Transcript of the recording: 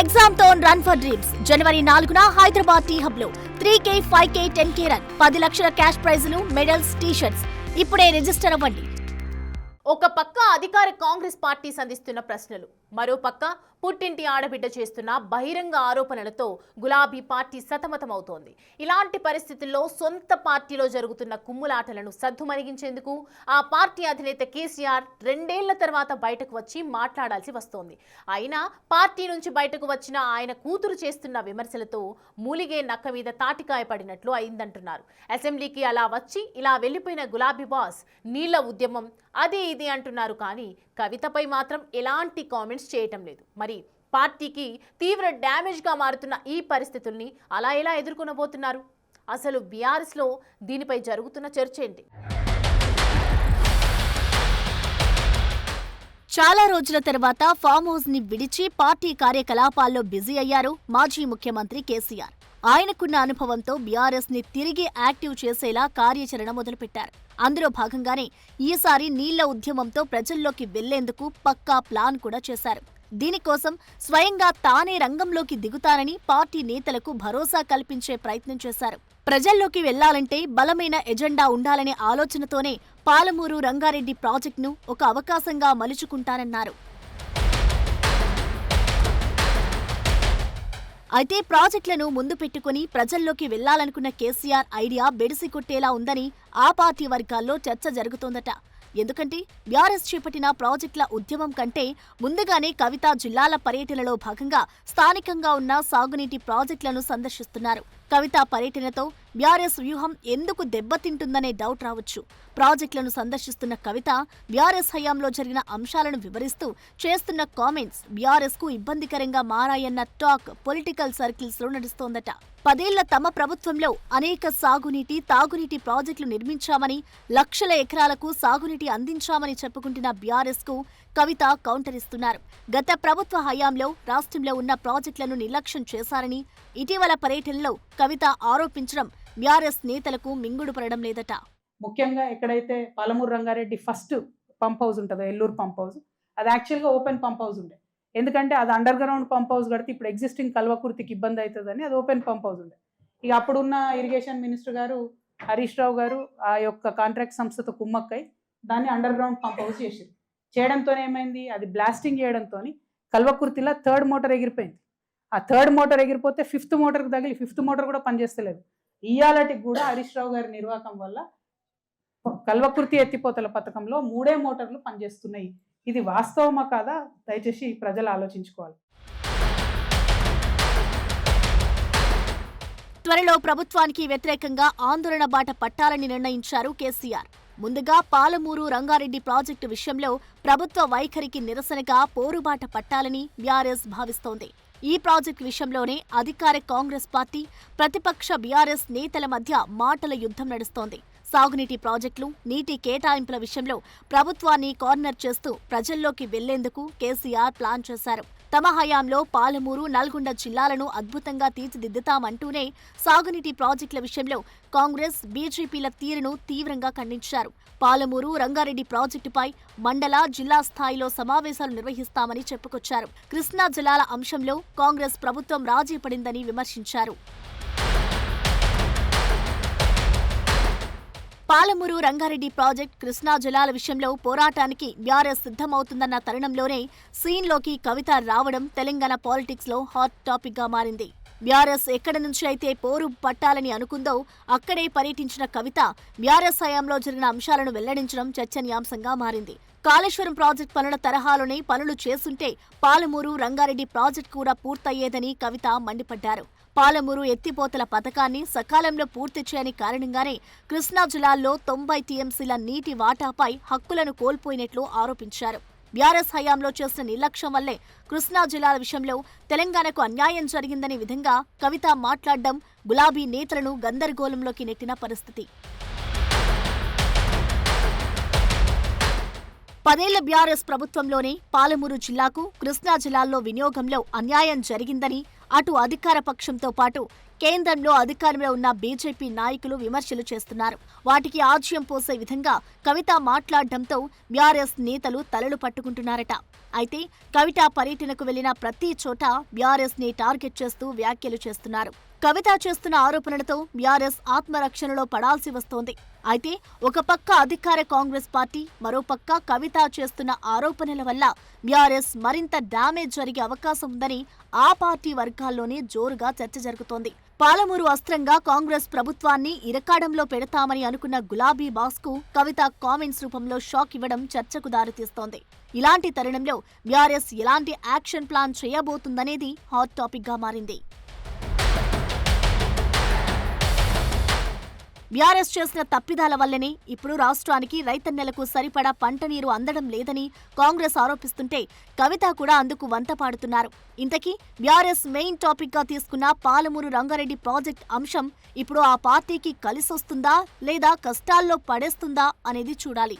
Exam తో run for dreams జనవరి 4న హైదరాబాద్ టీ హబ్ లో 3K, 5K, 10K రన్ 10 లక్షల క్యాష్ ప్రైజులు, మెడల్స్, టీ-షర్ట్స్. ఇప్పుడే రిజిస్టర్ అవ్వండి. ఒక పక్క అధికార కాంగ్రెస్ పార్టీ సంధిస్తున్న ప్రశ్నలు, మరో పక్క పుట్టింటి ఆడబిడ్డ చేస్తున్న బహిరంగ ఆరోపణలతో గులాబీ పార్టీ సతమతమవుతోంది. ఇలాంటి పరిస్థితుల్లో సొంత పార్టీలో జరుగుతున్న కుమ్ములాటలను సద్దుమణిగించేందుకు ఆ పార్టీ అధినేత కేసీఆర్ 2 ఏళ్ల తర్వాత బయటకు వచ్చి మాట్లాడాల్సి వస్తోంది. అయినా పార్టీ నుంచి బయటకు వచ్చిన ఆయన కూతురు చేస్తున్న విమర్శలతో మూలిగే నక్క మీద తాటికాయ పడినట్లు అయిందంటున్నారు. అసెంబ్లీకి అలా వచ్చి ఇలా వెళ్లిపోయిన గులాబీ బాస్ నీళ్ల ఉద్యమం అది ఇది అంటున్నారు, కానీ కవితపై మాత్రం ఎలాంటి కామెంట్స్ చేయటం లేదు. మరి పార్టీకి తీవ్ర డ్యామేజ్ గా మారుతున్న ఈ పరిస్థితుల్ని అలా ఎలా ఎదుర్కొనబోతున్నారు? అసలు బీఆర్ఎస్ లో దీనిపై జరుగుతున్న చర్చ ఏంటి? చాలా రోజుల తర్వాత ఫామ్ హౌస్ ని విడిచి పార్టీ కార్యకలాపాల్లో బిజీ అయ్యారు మాజీ ముఖ్యమంత్రి కేసీఆర్. ఆయనకున్న అనుభవంతో బీఆర్ఎస్ ని తిరిగి యాక్టివ్ చేసేలా కార్యాచరణ మొదలుపెట్టారు. అందులో భాగంగానే ఈసారి నీళ్ల ఉద్యమంతో ప్రజల్లోకి వెళ్లేందుకు పక్కా ప్లాన్ కూడా చేశారు. దీనికోసం స్వయంగా తానే రంగంలోకి దిగుతారని పార్టీ నేతలకు భరోసా కల్పించే ప్రయత్నం చేశారు. ప్రజల్లోకి వెళ్లాలంటే బలమైన ఎజెండా ఉండాలనే ఆలోచనతోనే పాలమూరు రంగారెడ్డి ప్రాజెక్టును ఒక అవకాశంగా మలుచుకుంటారన్నారు. అయితే ప్రాజెక్టులను ముందు పెట్టుకుని ప్రజల్లోకి వెళ్లాలనుకున్న కేసీఆర్ ఐడియా బెడిసి కొట్టేలా ఉందని ఆ పార్టీ వర్గాల్లో చర్చ జరుగుతోందట. ఎందుకంటే బీఆర్ఎస్ చేపట్టిన ప్రాజెక్టుల ఉద్యమం కంటే ముందుగానే కవిత జిల్లాల పర్యటనలో భాగంగా స్థానికంగా ఉన్న సాగునీటి ప్రాజెక్టులను సందర్శిస్తున్నారు. కవిత పర్యటనతో బీఆర్ఎస్ వ్యూహం ఎందుకు దెబ్బతింటుందనే డౌట్ రావచ్చు. ప్రాజెక్టులను సందర్శిస్తున్న కవిత బీఆర్ఎస్ హయాంలో జరిగిన అంశాలను వివరిస్తూ చేస్తున్న కామెంట్స్ బీఆర్ఎస్ కు ఇబ్బందికరంగా మారాయన్న టాక్ పొలిటికల్ సర్కిల్స్ లో నడుస్తోందట. 10 ఏళ్ల తమ ప్రభుత్వంలో అనేక సాగునీటి, తాగునీటి ప్రాజెక్టులు నిర్మించామని, లక్షల ఎకరాలకు సాగునీటి అందించామని చెప్పుకుంటున్న బీఆర్ఎస్ కు కవిత కౌంటర్ ఇస్తున్నారు. గత ప్రభుత్వ హయాంలో రాష్ట్రంలో ఉన్న ప్రాజెక్టులను నిర్లక్ష్యం చేశారని ఇటీవల పర్యటనలో కవిత ఆరోపించడం బీఆర్ఎస్ నేతలకు మింగుడు పడడం లేదట. ముఖ్యంగా ఎక్కడైతే Palamuru Rangareddy first pump house ఉంటుందో, ఎల్లూరు పంప్ హౌస్, అది యాక్చువల్గా ఓపెన్ పంప్ హౌస్ ఉండే. ఎందుకంటే అది అండర్ గ్రౌండ్ పంప్ హౌస్ కడితే ఇప్పుడు ఎగ్జిస్టింగ్ కల్వకుర్తికి ఇబ్బంది అవుతుందని అది ఓపెన్ పంప్ హౌస్ ఉండే. ఇక అప్పుడున్న ఇరిగేషన్ మినిస్టర్ గారు హరీష్ రావు గారు ఆ యొక్క కాంట్రాక్ట్ సంస్థతో కుమ్మక్కై దాన్ని అండర్ గ్రౌండ్ పంప్ హౌస్ చేసారు. చేయడంతో ఏమైంది, అది బ్లాస్టింగ్ చేయడంతో కల్వకుర్తిలో 3rd మోటార్ ఎగిరిపోయింది. ఆ 3rd మోటార్ ఎగిరిపోతే 5th మోటార్కి తగిలి 5th మోటార్ కూడా పనిచేస్తలేదు. ఇయాలటికి కూడా హరీష్ రావు గారి నిర్వాహకం వల్ల కల్వకుర్తి ఎత్తిపోతల పథకంలో 3 మోటార్లు పనిచేస్తున్నాయి. ఇది వాస్తవమా కాదా దయచేసి ప్రజలు ఆలోచించుకోవాలి. త్వరలో ప్రభుత్వానికి వ్యతిరేకంగా ఆందోళన బాట పట్టాలని నిర్ణయించారు కేసీఆర్. ముందుగా పాలమూరు రంగారెడ్డి ప్రాజెక్టు విషయంలో ప్రభుత్వ వైఖరికి నిరసనగా పోరుబాట పట్టాలని బీఆర్ఎస్ భావిస్తోంది. ఈ ప్రాజెక్టు విషయంలోనే అధికార కాంగ్రెస్ పార్టీ, ప్రతిపక్ష బీఆర్ఎస్ నేతల మధ్య మాటల యుద్ధం నడుస్తోంది. సాగునీటి ప్రాజెక్టులు, నీటి కేటాయింపుల విషయంలో ప్రభుత్వాన్ని కార్నర్ చేస్తూ ప్రజల్లోకి వెళ్లేందుకు కేసీఆర్ ప్లాన్ చేశారు. తమ హయాంలో పాలమూరు, నల్గొండ జిల్లాలను అద్భుతంగా తీర్చిదిద్దుతామంటూనే సాగునీటి ప్రాజెక్టుల విషయంలో కాంగ్రెస్, బీజేపీల తీరును తీవ్రంగా ఖండించారు. పాలమూరు రంగారెడ్డి ప్రాజెక్టుపై మండల, జిల్లా స్థాయిలో సమావేశాలు నిర్వహిస్తామని చెప్పుకొచ్చారు. కృష్ణా జలాల అంశంలో కాంగ్రెస్ ప్రభుత్వం రాజీ పడిందని విమర్శించారు. పాలమూరు రంగారెడ్డి ప్రాజెక్ట్, కృష్ణా జలాల విషయంలో పోరాటానికి బీఆర్ఎస్ సిద్ధమవుతుందన్న తరుణంలోనే సీన్లోకి కవిత రావడం తెలంగాణ పాలిటిక్స్ లో హాట్ టాపిక్ గా మారింది. బీఆర్ఎస్ ఎక్కడి నుంచి అయితే పోరు పట్టాలని అనుకుందో అక్కడే పర్యటించిన కవిత బీఆర్ఎస్ హయాంలో జరిగిన అంశాలను వెల్లడించడం చర్చనీయాంశంగా మారింది. కాళేశ్వరం ప్రాజెక్టు పనుల తరహాలోనే పనులు చేస్తుంటే పాలమూరు రంగారెడ్డి ప్రాజెక్టు కూడా పూర్తయ్యేదని కవిత మండిపడ్డారు. పాలమూరు ఎత్తిపోతల పథకాన్ని సకాలంలో పూర్తి చేయని కారణంగానే కృష్ణా జిల్లాల్లో 90 టీఎంసీల నీటి వాటాపై హక్కులను కోల్పోయినట్లు ఆరోపించారు. బీఆర్ఎస్ హయాంలో చేసిన నిర్లక్ష్యం వల్లే కృష్ణా జిల్లాల విషయంలో తెలంగాణకు అన్యాయం జరిగిందనే విధంగా కవిత మాట్లాడడం గులాబీ నేతలను గందరగోళంలోకి నెట్టిన పరిస్థితి. 10 ఏళ్ల బీఆర్ఎస్ ప్రభుత్వంలోనే పాలమూరు జిల్లాకు, కృష్ణా జిల్లాల్లో వినియోగంలో అన్యాయం జరిగిందని అటు అధికార పక్షంతో పాటు కేంద్రంలో అధికారంలో ఉన్న బీజేపీ నాయకులు విమర్శలు చేస్తున్నారు. వాటికి ఆజ్యం పోసే విధంగా కవిత మాట్లాడడంతో బీఆర్ఎస్ నేతలు తలలు పట్టుకుంటున్నారట. అయితే కవిత పర్యటనకు వెళ్లిన ప్రతి చోట బీఆర్ఎస్ ని టార్గెట్ చేస్తూ వ్యాఖ్యలు చేస్తున్నారు. కవిత చేస్తున్న ఆరోపణలతో బీఆర్ఎస్ ఆత్మరక్షణలో పడాల్సి వస్తోంది. అయితే ఒక పక్క అధికార కాంగ్రెస్ పార్టీ, మరోపక్క కవిత చేస్తున్న ఆరోపణల వల్ల బీఆర్ఎస్ మరింత డ్యామేజ్ జరిగే అవకాశం ఉందని ఆ పార్టీ వర్గాల్లోనే జోరుగా చర్చ జరుగుతోంది. పాలమూరు అస్త్రంగా కాంగ్రెస్ ప్రభుత్వాన్ని ఇరకాడంలో పెడతామని అనుకున్న గులాబీ బాస్కు కవిత కామెంట్స్ రూపంలో షాక్ ఇవ్వడం చర్చకు దారితీస్తోంది. ఇలాంటి తరుణంలో బీఆర్ఎస్ ఎలాంటి యాక్షన్ ప్లాన్ చేయబోతుందనేది హాట్ టాపిక్ గా మారింది. బీఆర్ఎస్ చేసిన తప్పిదాల వల్లనే ఇప్పుడు రాష్ట్రానికి రైతన్నెలకు సరిపడా పంట నీరు అందడం లేదని కాంగ్రెస్ ఆరోపిస్తుంటే కవిత కూడా అందుకు వంతపాడుతున్నారు. ఇంతకీ బీఆర్ఎస్ మెయిన్ టాపిక్ గా తీసుకున్న పాలమూరు రంగారెడ్డి ప్రాజెక్ట్ అంశం ఇప్పుడు ఆ పార్టీకి కలిసొస్తుందా లేదా కష్టాల్లో పడేస్తుందా అనేది చూడాలి.